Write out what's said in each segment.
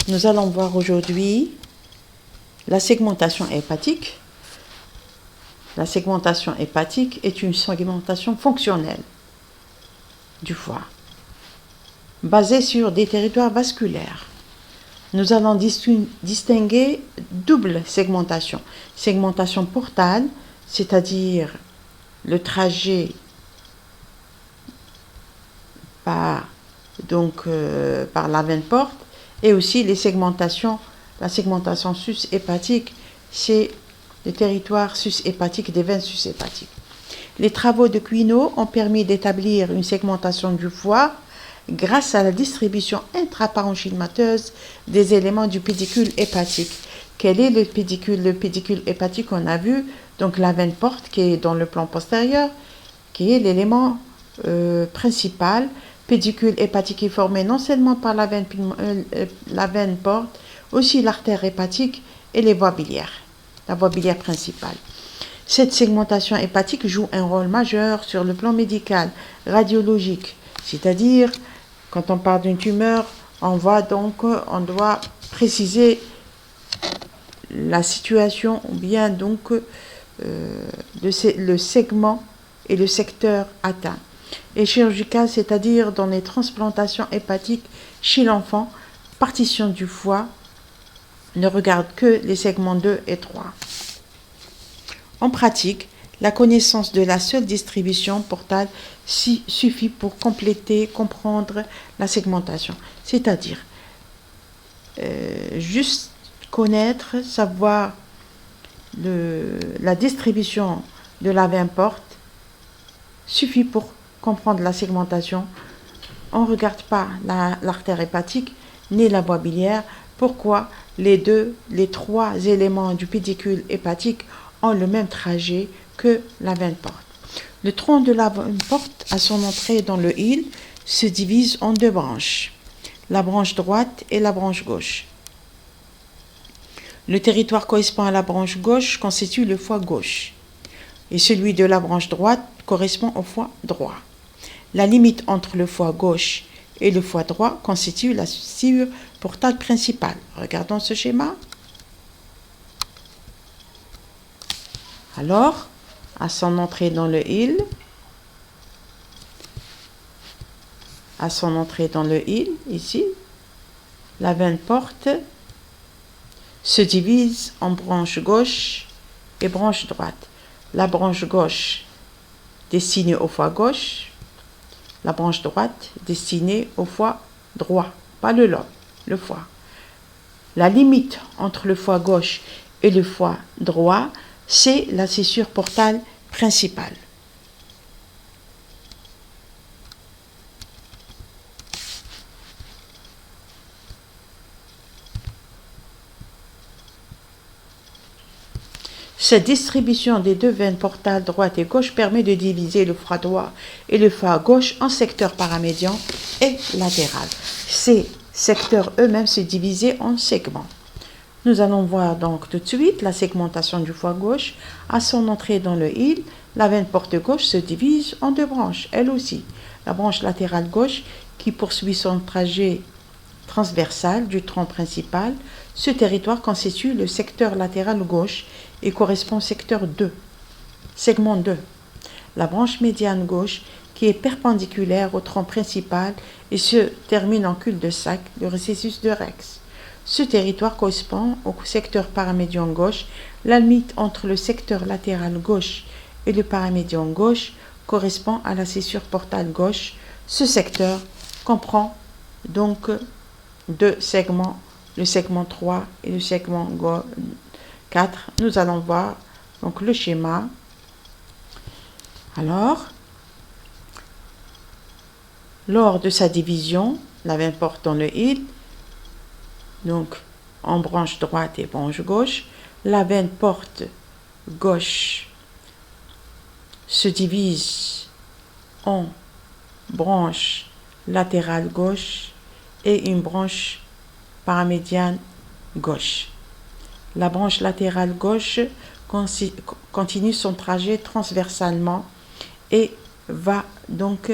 Nous allons voir aujourd'hui la segmentation hépatique. La segmentation hépatique est une segmentation fonctionnelle du foie, basée sur des territoires vasculaires. Nous allons distinguer double segmentation. Segmentation portale, c'est-à-dire le trajet par la veine porte, et aussi la segmentation sus-hépatique, c'est le territoire sus-hépatique des veines sus-hépatiques. Les travaux de Quinault ont permis d'établir une segmentation du foie grâce à la distribution intraparenchymateuse des éléments du pédicule hépatique. Quel est le pédicule? Le pédicule hépatique, on a vu, donc la veine porte qui est dans le plan postérieur, qui est l'élément principal. Pédicule hépatique est formé non seulement par la veine porte, aussi l'artère hépatique et les voies biliaires, la voie biliaire principale. Cette segmentation hépatique joue un rôle majeur sur le plan médical, radiologique, c'est-à-dire quand on parle d'une tumeur, on doit préciser la situation ou bien donc le segment et le secteur atteint. Et chirurgical, c'est-à-dire dans les transplantations hépatiques chez l'enfant, partition du foie ne regarde que les segments 2 et 3. En pratique, la connaissance de la seule distribution portale suffit pour comprendre la segmentation. C'est-à-dire, juste connaître, savoir la distribution de la veine porte suffit pour comprendre la segmentation. On ne regarde pas l'artère hépatique ni la voie biliaire. Pourquoi? Les trois éléments du pédicule hépatique ont le même trajet que la veine porte. Le tronc de la veine porte, à son entrée dans le hile, se divise en deux branches, la branche droite et la branche gauche. Le territoire correspond à la branche gauche constitue le foie gauche, et celui de la branche droite correspond au foie droit. La limite entre le foie gauche et le foie droit constitue la fissure portale principale. Regardons ce schéma. Alors, à son entrée dans le hile, ici, la veine porte se divise en branche gauche et branche droite. La branche gauche destinée au foie gauche, la branche droite destinée au foie droit, pas le lobe, le foie. La limite entre le foie gauche et le foie droit, c'est la fissure portale principale. Cette distribution des deux veines portales droite et gauche permet de diviser le foie droit et le foie gauche en secteurs paramédians et latéral. Ces secteurs eux-mêmes se divisent en segments. Nous allons voir donc tout de suite la segmentation du foie gauche. À son entrée dans le hile, la veine porte gauche se divise en deux branches, elle aussi. La branche latérale gauche qui poursuit son trajet transversal du tronc principal. Ce territoire constitue le secteur latéral gauche et correspond au secteur 2, segment 2. La branche médiane gauche qui est perpendiculaire au tronc principal et se termine en cul-de-sac, le récessus de Rex. Ce territoire correspond au secteur paramédian gauche. La limite entre le secteur latéral gauche et le paramédian gauche correspond à la fissure portale gauche. Ce secteur comprend donc deux segments, le segment 3 et le segment 4. Nous allons voir donc le schéma. Alors, lors de sa division, la veine porte dans le hile, donc en branche droite et branche gauche, la veine porte gauche se divise en branche latérale gauche et une branche paramédiane gauche. La branche latérale gauche continue son trajet transversalement et va donc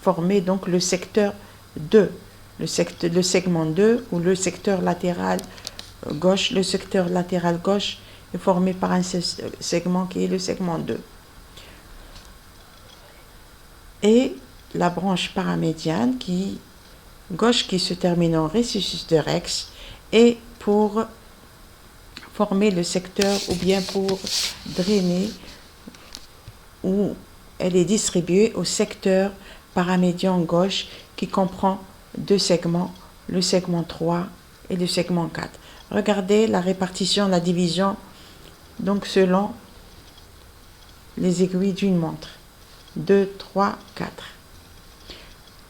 former donc le secteur 2 le segment 2 ou le secteur latéral gauche. Le secteur latéral gauche est formé par un segment qui est le segment 2. Et la branche paramédiane gauche qui se termine en récessus de Rex et pour former le secteur ou bien pour drainer, où elle est distribuée au secteur paramédian gauche qui comprend deux segments, le segment 3 et le segment 4. Regardez la répartition, la division, donc selon les aiguilles d'une montre. 2, 3, 4.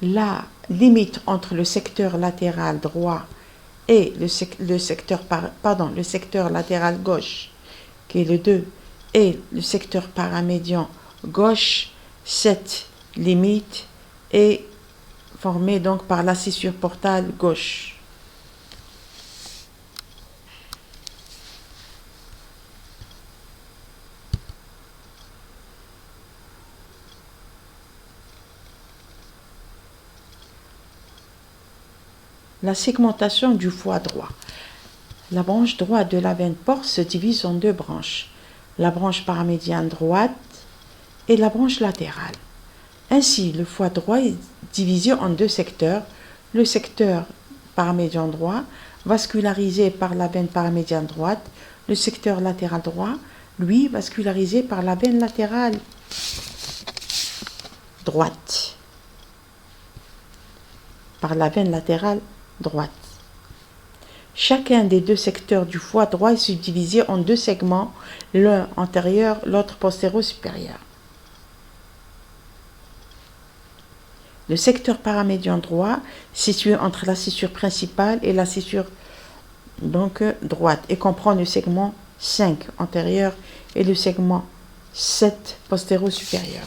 La limite entre le secteur latéral droit et le secteur latéral gauche, qui est le 2, et le secteur paramédian gauche, cette limite est formée donc par la scissure portale gauche. La segmentation du foie droit. La branche droite de la veine porte se divise en deux branches, la branche paramédiane droite et la branche latérale. Ainsi, le foie droit est divisé en deux secteurs, le secteur paramédian droit, vascularisé par la veine paramédiane droite, le secteur latéral droit, lui, vascularisé par la veine latérale droite. Droite. Chacun des deux secteurs du foie droit est subdivisé en deux segments, l'un antérieur, l'autre postéro-supérieur. Le secteur paramédian droit, situé entre la scissure principale et la scissure droite, et comprend le segment 5 antérieur et le segment 7 postéro-supérieur.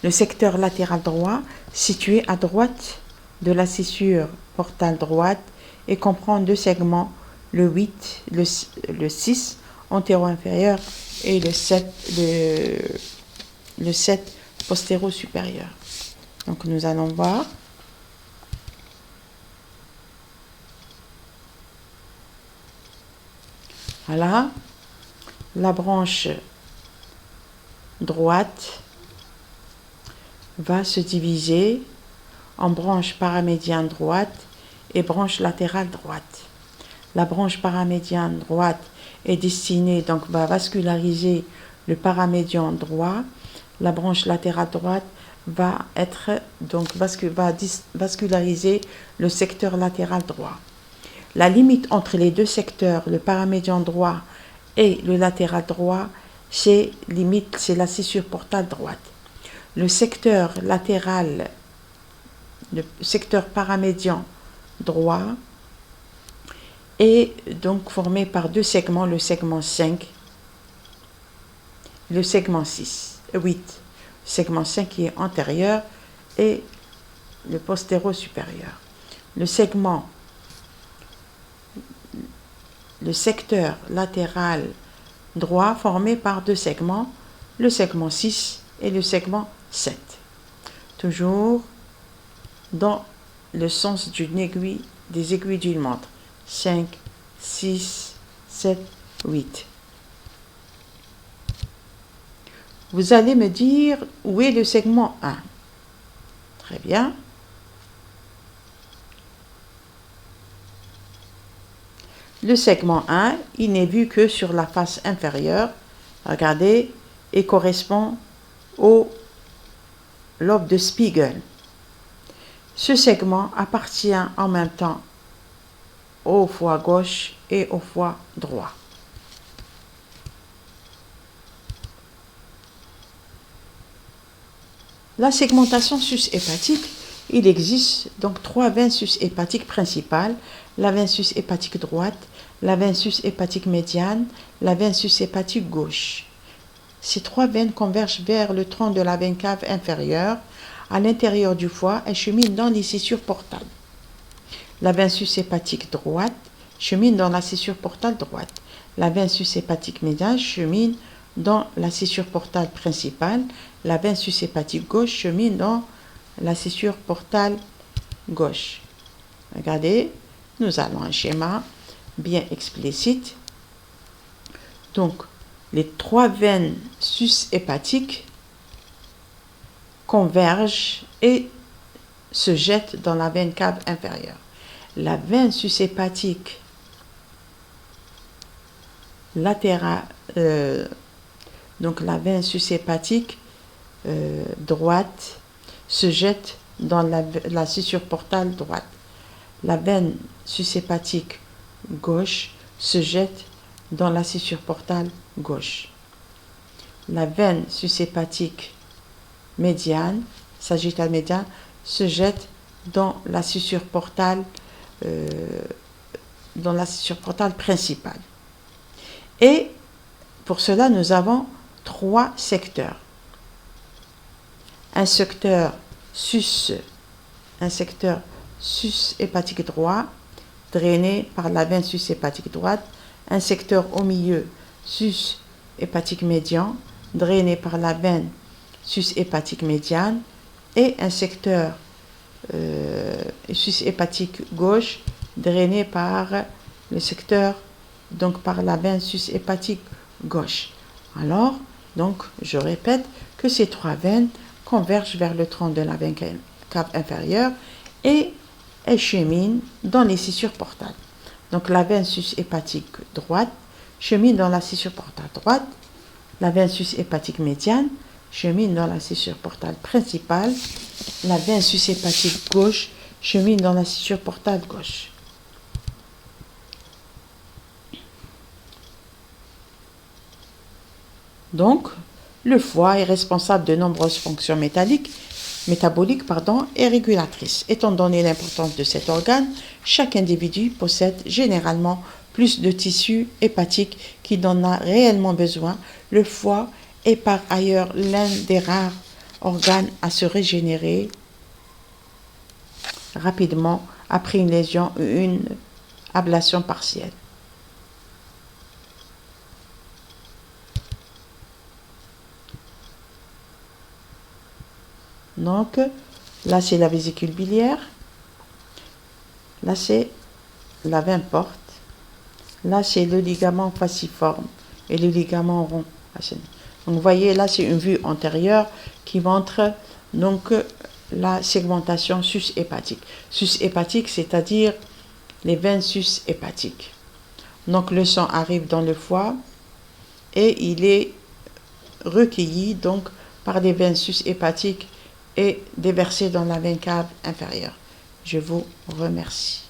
Le secteur latéral droit, situé à droite de la scissure portale droite et comprend deux segments, le 8, le 6 antéro-inférieur et le 7 postéro-supérieur. Donc nous allons voir. Voilà, la branche droite va se diviser en branche paramédiane droite et branche latérale droite. La branche paramédiane droite est destinée, donc va vasculariser le paramédian droit. La branche latérale droite va vasculariser le secteur latéral droit. La limite entre les deux secteurs, le paramédian droit et le latéral droit, c'est la scissure portale droite. Le secteur latéral, le secteur paramédian droit est donc formé par deux segments, le segment 5, le segment 8. Le segment 5 qui est antérieur et le postéro-supérieur. Le secteur latéral droit formé par deux segments, le segment 6 et le segment 7. Toujours dans le sens des aiguilles d'une montre. 5, 6, 7, 8. Vous allez me dire où est le segment 1. Très bien. Le segment 1, il n'est vu que sur la face inférieure. Regardez, et correspond au lobe de Spiegel. Ce segment appartient en même temps au foie gauche et au foie droit. La segmentation sus-hépatique, il existe donc trois veines sus-hépatiques principales, la veine sus-hépatique droite, la veine sus-hépatique médiane, la veine sus-hépatique gauche. Ces trois veines convergent vers le tronc de la veine cave inférieure. À l'intérieur du foie, elles cheminent dans les scissures portales. La veine sus-hépatique droite chemine dans la scissure portale droite. La veine sus-hépatique médiane chemine dans la scissure portale principale. La veine sus-hépatique gauche chemine dans la scissure portale gauche. Regardez, nous avons un schéma bien explicite. Donc, les 3 veines sus-hépatiques convergent et se jettent dans la veine cave inférieure. La veine sus-hépatique latérale, donc la veine sus-hépatique droite se jette dans la scissure portale droite. La veine sus-hépatique gauche se jette dans la scissure portale gauche. La veine sus-hépatique médiane, sagittale médiane, se jette dans la scissure portale principale. Et pour cela, nous avons 3 secteurs. Un secteur sus-hépatique droit, drainé par la veine sus-hépatique droite. Un secteur au milieu, sus-hépatique médian, drainé par la veine sus-hépatique médiane. Et un secteur sus-hépatique gauche, drainé par le secteur, donc par la veine sus-hépatique gauche. Alors, donc, je répète que ces 3 veines convergent vers le tronc de la veine cave inférieure et elles cheminent dans les scissures portales. Donc, la veine sus-hépatique droite chemine dans la scissure portale droite, la veine sus-hépatique médiane chemine dans la scissure portale principale, la veine sus-hépatique gauche chemine dans la scissure portale gauche. Donc, le foie est responsable de nombreuses fonctions métaboliques et régulatrices. Étant donné l'importance de cet organe, chaque individu possède généralement plus de tissu hépatique qu'il n'en a réellement besoin. Le foie est par ailleurs l'un des rares organes à se régénérer rapidement après une lésion ou une ablation partielle. Donc, là c'est la vésicule biliaire, là c'est la veine porte, là c'est le ligament falciforme et le ligament rond. Donc, vous voyez, là c'est une vue antérieure qui montre donc la segmentation sus-hépatique. Sus-hépatique, c'est-à-dire les veines sus-hépatiques. Donc, le sang arrive dans le foie et il est recueilli donc par les veines sus-hépatiques et déversé dans la veine cave inférieure. Je vous remercie.